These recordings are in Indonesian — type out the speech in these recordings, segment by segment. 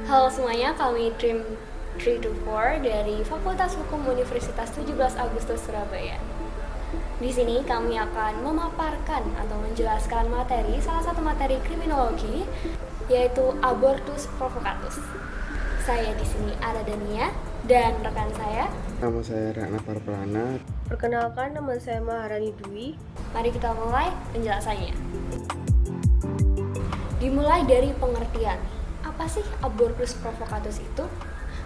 Halo semuanya, kami Dream 324 dari Fakultas Hukum Universitas 17 Agustus Surabaya. Di sini kami akan memaparkan atau menjelaskan materi, salah satu materi kriminologi, yaitu abortus provocatus. Saya di sini Aradania dan rekan saya. Nama saya Rana Parplana. Perkenalkan, nama saya Maharani Dwi. Mari kita mulai penjelasannya. Dimulai dari pengertian. Apa sih abortus provocatus itu?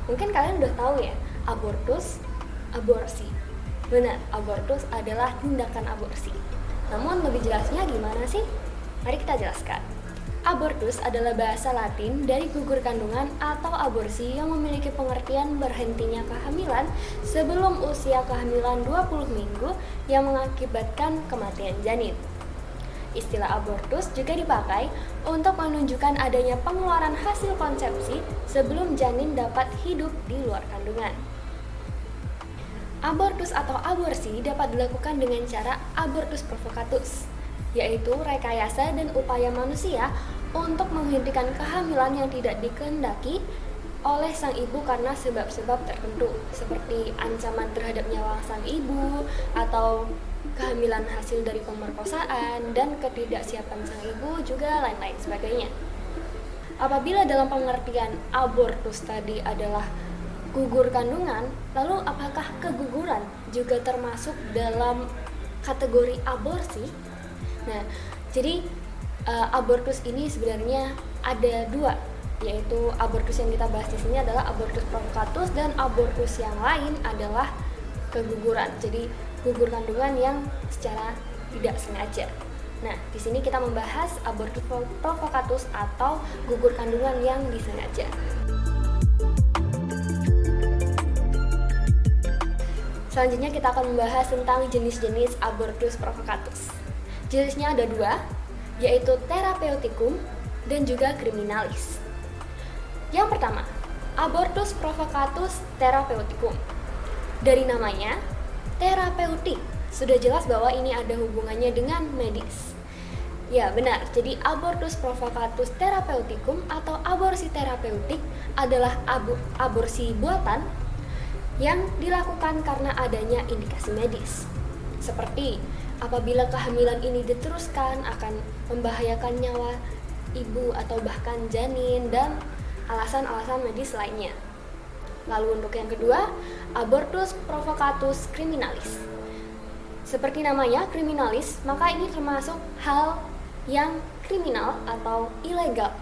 Mungkin kalian udah tahu ya, abortus, aborsi. Benar, abortus adalah tindakan aborsi. Namun lebih jelasnya gimana sih? Mari kita jelaskan. Abortus adalah bahasa Latin dari gugur kandungan atau aborsi yang memiliki pengertian berhentinya kehamilan sebelum usia kehamilan 20 minggu yang mengakibatkan kematian janin. Istilah abortus juga dipakai untuk menunjukkan adanya pengeluaran hasil konsepsi sebelum janin dapat hidup di luar kandungan. Abortus atau aborsi dapat dilakukan dengan cara abortus provocatus, yaitu rekayasa dan upaya manusia untuk menghentikan kehamilan yang tidak dikehendaki oleh sang ibu karena sebab-sebab tertentu, seperti ancaman terhadap nyawa sang ibu atau kehamilan hasil dari pemerkosaan dan ketidaksiapan sang ibu juga lain-lain sebagainya. Apabila dalam pengertian abortus tadi adalah gugur kandungan, lalu apakah keguguran juga termasuk dalam kategori aborsi? Nah, jadi abortus ini sebenarnya ada dua, yaitu abortus yang kita bahas di sini adalah abortus provocatus dan abortus yang lain adalah keguguran. Jadi gugur kandungan yang secara tidak sengaja. Nah, di sini kita membahas abortus provocatus atau gugur kandungan yang disengaja. Selanjutnya kita akan membahas tentang jenis-jenis abortus provocatus. Jenisnya ada dua, yaitu terapeutikum dan juga criminalis. Yang pertama, abortus provocatus terapeutikum. Dari namanya, terapeutik, sudah jelas bahwa ini ada hubungannya dengan medis. Ya benar, jadi abortus provocatus terapeutikum atau aborsi terapeutik adalah aborsi buatan yang dilakukan karena adanya indikasi medis. Seperti apabila kehamilan ini diteruskan akan membahayakan nyawa ibu atau bahkan janin dan alasan-alasan medis lainnya. Lalu untuk yang kedua, abortus provocatus criminalis. Seperti namanya, kriminalis, maka ini termasuk hal yang kriminal atau ilegal.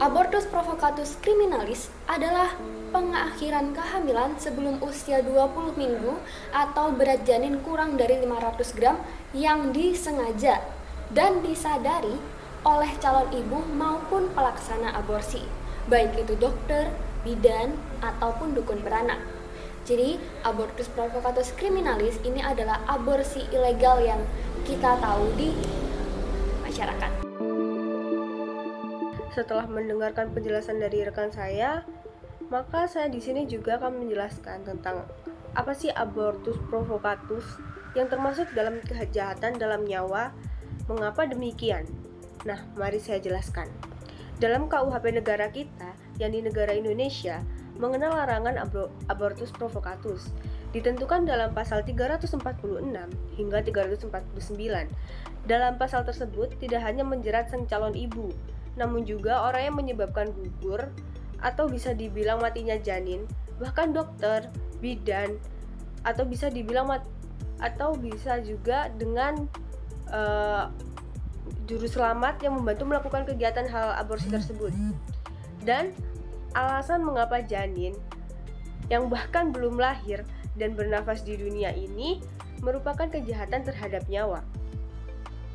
Abortus provocatus criminalis adalah pengakhiran kehamilan sebelum usia 20 minggu atau berat janin kurang dari 500 gram yang disengaja dan disadari oleh calon ibu maupun pelaksana aborsi, baik itu dokter, bidan, ataupun dukun beranak. Jadi, abortus provocatus criminalis ini adalah aborsi ilegal yang kita tahu di masyarakat. Setelah mendengarkan penjelasan dari rekan saya, maka saya di sini juga akan menjelaskan tentang apa sih abortus provocatus yang termasuk dalam kejahatan dalam nyawa. Mengapa demikian? Nah, mari saya jelaskan. Dalam KUHP negara kita, yang di negara Indonesia, mengenal larangan abortus provocatus, ditentukan dalam pasal 346 hingga 349. Dalam pasal tersebut tidak hanya menjerat sang calon ibu, namun juga orang yang menyebabkan gugur atau bisa dibilang matinya janin, bahkan dokter, bidan, atau bisa dibilang atau bisa juga dengan juru selamat yang membantu melakukan kegiatan hal aborsi tersebut. Dan alasan mengapa janin yang bahkan belum lahir dan bernafas di dunia ini merupakan kejahatan terhadap nyawa.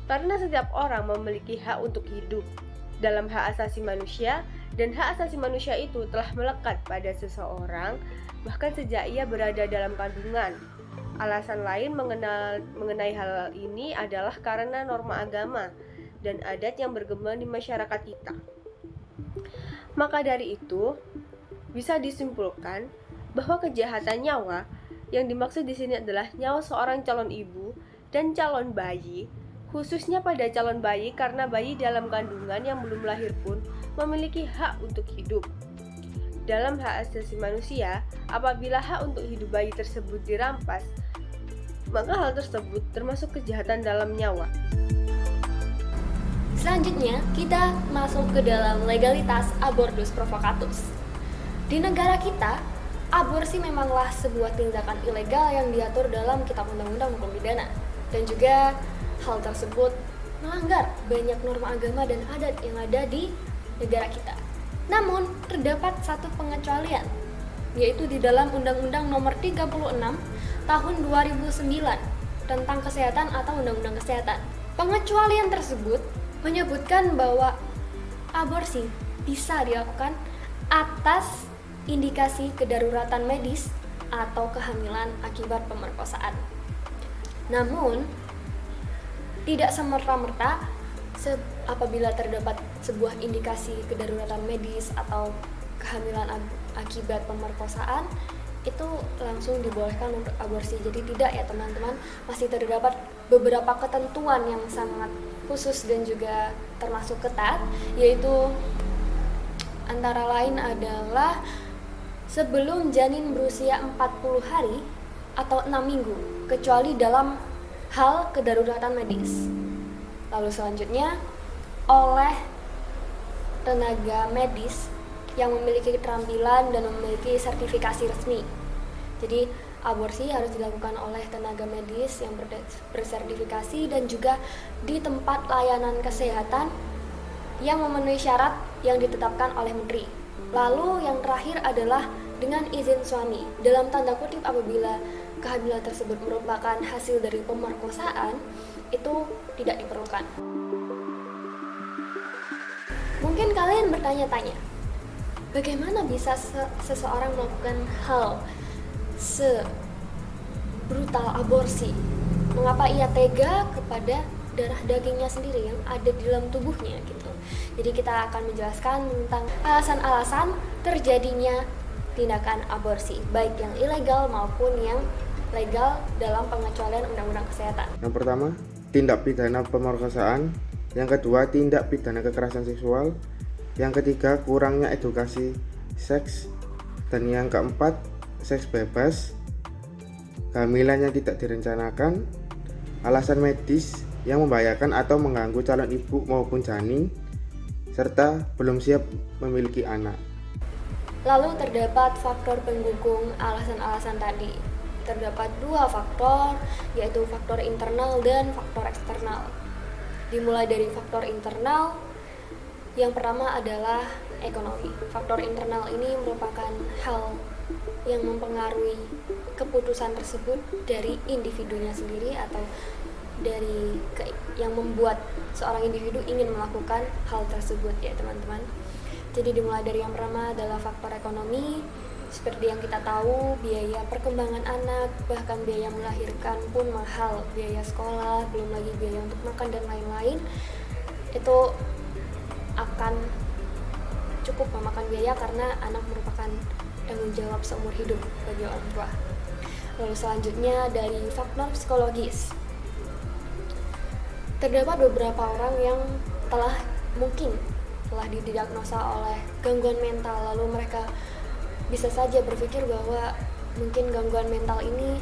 Karena setiap orang memiliki hak untuk hidup dalam hak asasi manusia, dan hak asasi manusia itu telah melekat pada seseorang bahkan sejak ia berada dalam kandungan. Alasan lain mengenai hal ini adalah karena norma agama dan adat yang berkembang di masyarakat kita. Maka dari itu, bisa disimpulkan bahwa kejahatan nyawa yang dimaksud di sini adalah nyawa seorang calon ibu dan calon bayi khususnya pada calon bayi karena bayi dalam kandungan yang belum lahir pun memiliki hak untuk hidup. Dalam hak asasi manusia, apabila hak untuk hidup bayi tersebut dirampas, maka hal tersebut termasuk kejahatan dalam nyawa. Selanjutnya, kita masuk ke dalam legalitas abortus provocatus. Di negara kita, aborsi memanglah sebuah tindakan ilegal yang diatur dalam Kitab Undang-Undang Hukum Pidana. Dan juga hal tersebut melanggar banyak norma agama dan adat yang ada di negara kita. Namun, terdapat satu pengecualian, yaitu di dalam Undang-Undang Nomor 36 Tahun 2009 tentang Kesehatan atau Undang-Undang Kesehatan. Pengecualian tersebut menyebutkan bahwa aborsi bisa dilakukan atas indikasi kedaruratan medis atau kehamilan akibat pemerkosaan. Namun, tidak semerta-merta apabila terdapat sebuah indikasi kedaruratan medis atau kehamilan akibat pemerkosaan, itu langsung dibolehkan untuk aborsi. Jadi tidak ya teman-teman, masih terdapat beberapa ketentuan yang sangat khusus dan juga termasuk ketat, yaitu antara lain adalah sebelum janin berusia 40 hari atau 6 minggu, kecuali dalam hal kedaruratan medis. Lalu selanjutnya, oleh tenaga medis yang memiliki keterampilan dan memiliki sertifikasi resmi. Jadi aborsi harus dilakukan oleh tenaga medis yang bersertifikasi dan juga di tempat layanan kesehatan yang memenuhi syarat yang ditetapkan oleh menteri. Lalu yang terakhir adalah dengan izin suami. Dalam tanda kutip, apabila kehamilan tersebut merupakan hasil dari pemerkosaan, itu tidak diperlukan. Mungkin kalian bertanya-tanya, bagaimana bisa seseorang melakukan hal sebrutal aborsi? Mengapa ia tega kepada darah dagingnya sendiri yang ada di dalam tubuhnya gitu. Jadi kita akan menjelaskan tentang alasan-alasan terjadinya tindakan aborsi, baik yang ilegal maupun yang legal dalam pengecualian Undang-Undang Kesehatan. Yang pertama, tindak pidana pemerkosaan. Yang kedua, tindak pidana kekerasan seksual. Yang ketiga, kurangnya edukasi seks. Dan yang keempat, seks bebas, kehamilan yang tidak direncanakan, alasan medis yang membahayakan atau mengganggu calon ibu maupun janin, serta belum siap memiliki anak. Lalu terdapat faktor pendukung alasan-alasan tadi. Terdapat dua faktor, yaitu faktor internal dan faktor eksternal. Dimulai dari faktor internal, yang pertama adalah ekonomi. Faktor internal ini merupakan hal yang mempengaruhi keputusan tersebut dari individunya sendiri atau dari yang membuat seorang individu ingin melakukan hal tersebut ya teman-teman. Jadi dimulai dari yang pertama adalah faktor ekonomi. Seperti yang kita tahu, biaya perkembangan anak, bahkan biaya melahirkan pun mahal. Biaya sekolah, belum lagi biaya untuk makan dan lain-lain, itu akan cukup memakan biaya karena anak merupakan tanggung jawab seumur hidup bagi orang tua. Lalu selanjutnya dari faktor psikologis. Terdapat beberapa orang yang mungkin telah didiagnosa oleh gangguan mental, lalu mereka bisa saja berpikir bahwa mungkin gangguan mental ini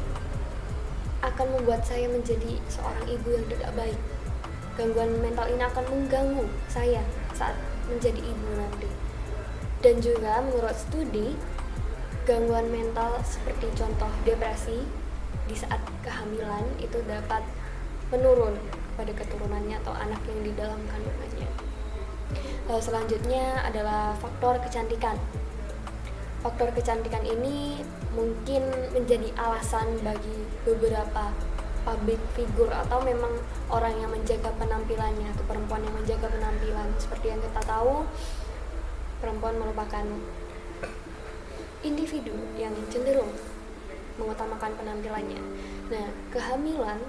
akan membuat saya menjadi seorang ibu yang tidak baik. Gangguan mental ini akan mengganggu saya saat menjadi ibu nanti. Dan juga menurut studi, gangguan mental seperti contoh depresi di saat kehamilan itu dapat menurun pada keturunannya atau anak yang di dalam kandungannya. Lalu selanjutnya adalah faktor kecantikan. Faktor kecantikan ini mungkin menjadi alasan bagi beberapa public figure atau memang orang yang menjaga penampilannya atau perempuan yang menjaga penampilan. Seperti yang kita tahu, perempuan merupakan individu yang cenderung mengutamakan penampilannya. Nah, kehamilan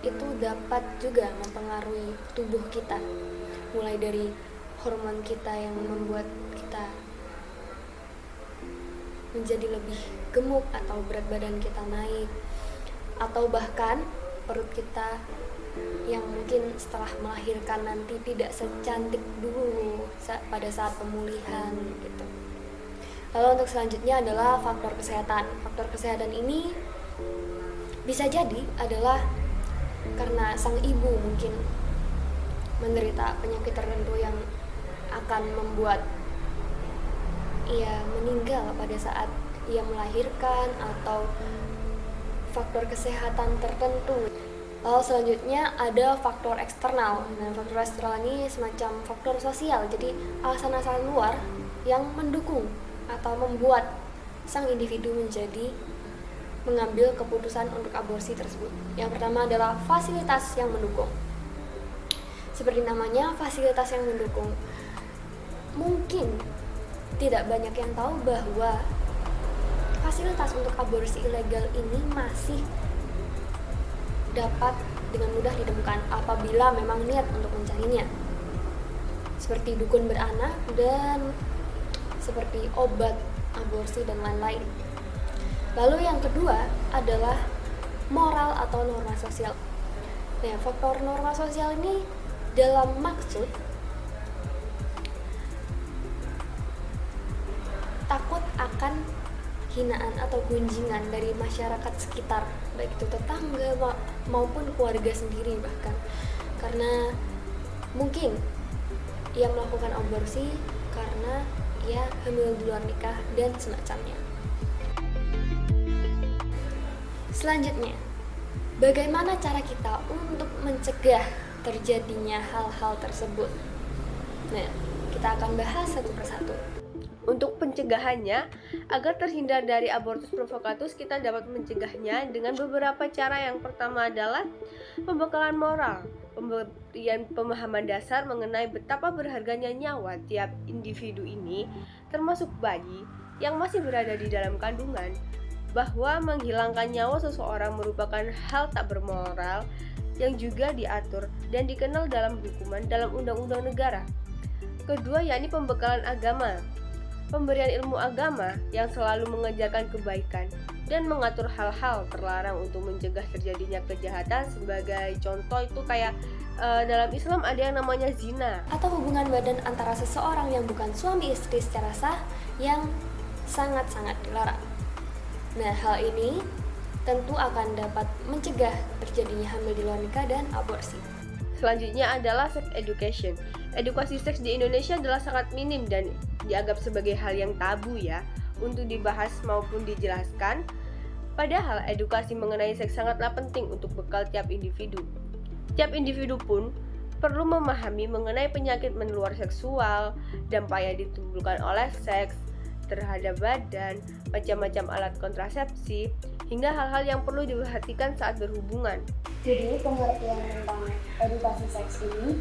itu dapat juga mempengaruhi tubuh kita, mulai dari hormon kita yang membuat kita menjadi lebih gemuk atau berat badan kita naik, atau bahkan perut kita yang mungkin setelah melahirkan nanti tidak secantik dulu pada saat pemulihan gitu. Lalu untuk selanjutnya adalah faktor kesehatan. Faktor kesehatan ini bisa jadi adalah karena sang ibu mungkin menderita penyakit tertentu yang akan membuat ia meninggal pada saat ia melahirkan, atau faktor kesehatan tertentu. Lalu selanjutnya ada faktor eksternal. Nah, faktor eksternal ini semacam faktor sosial, jadi alasan-alasan luar yang mendukung atau membuat sang individu mengambil keputusan untuk aborsi tersebut. Yang pertama adalah fasilitas yang mendukung. Seperti namanya, fasilitas yang mendukung. Mungkin tidak banyak yang tahu bahwa fasilitas untuk aborsi ilegal ini masih dapat dengan mudah ditemukan apabila memang niat untuk mencarinya, seperti dukun beranak dan seperti obat aborsi dan lain-lain. Lalu yang kedua adalah moral atau norma sosial. Nah, faktor norma sosial ini dalam maksud takut akan hinaan atau gunjingan dari masyarakat sekitar, baik itu tetangga maupun keluarga sendiri bahkan, karena mungkin ia melakukan aborsi karena ia hamil di luar nikah dan semacamnya. Selanjutnya, bagaimana cara kita untuk mencegah terjadinya hal-hal tersebut? Nah, kita akan bahas satu persatu. Untuk pencegahannya, agar terhindar dari abortus provokatus, kita dapat mencegahnya dengan beberapa cara. Yang pertama adalah pembekalan moral, pemberian pemahaman dasar mengenai betapa berharganya nyawa tiap individu ini, termasuk bayi yang masih berada di dalam kandungan, bahwa menghilangkan nyawa seseorang merupakan hal tak bermoral yang juga diatur dan dikenal dalam hukuman dalam undang-undang negara. Kedua, yakni pembekalan agama. Pemberian ilmu agama yang selalu mengajarkan kebaikan dan mengatur hal-hal terlarang untuk mencegah terjadinya kejahatan. Sebagai contoh itu kayak dalam Islam ada yang namanya zina, atau hubungan badan antara seseorang yang bukan suami istri secara sah yang sangat-sangat dilarang. Nah, hal ini tentu akan dapat mencegah terjadinya hamil di luar nikah dan aborsi. Selanjutnya adalah sex education. Edukasi seks di Indonesia adalah sangat minim dan dianggap sebagai hal yang tabu ya untuk dibahas maupun dijelaskan. Padahal edukasi mengenai seks sangatlah penting untuk bekal tiap individu. Tiap individu pun perlu memahami mengenai penyakit menular seksual, dampak yang ditimbulkan oleh seks terhadap badan, macam-macam alat kontrasepsi, hingga hal-hal yang perlu diperhatikan saat berhubungan. Jadi pengertian tentang edukasi seks ini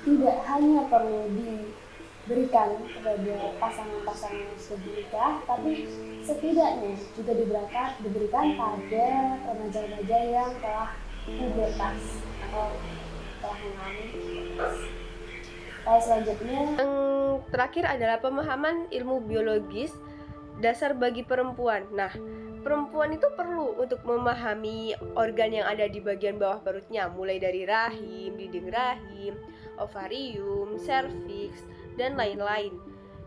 tidak hanya perlu diberikan kepada pasangan-pasangan yang sudah menikah, tapi setidaknya juga diberikan pada remaja-remaja yang telah pubertas atau telah mengalami pubertas. Selanjutnya, yang terakhir adalah pemahaman ilmu biologis dasar bagi perempuan. Nah, perempuan itu perlu untuk memahami organ yang ada di bagian bawah perutnya, mulai dari rahim, dinding rahim, ovarium, serviks, dan lain-lain.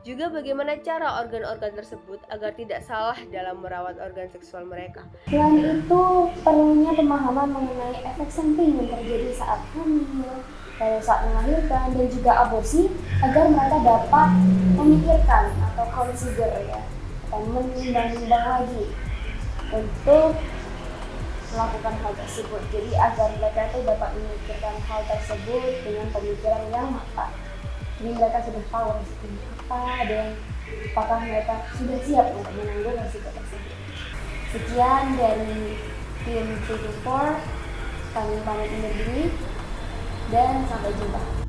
Juga bagaimana cara organ-organ tersebut agar tidak salah dalam merawat organ seksual mereka. Selain itu, perlunya pemahaman mengenai efek samping yang terjadi saat hamil, lalu saat melahirkan, dan juga aborsi, agar mereka dapat memikirkan atau consider atau menimbang-nimbang lagi untuk melakukan hal tersebut. Jadi agar mereka itu dapat memikirkan hal tersebut dengan pemikiran yang matang. Jadi mereka sudah tahu resikonya apa dan apakah mereka sudah siap untuk menanggung resiko tersebut. Sekian dari tim 324, kami pamit undur diri dan sampai jumpa.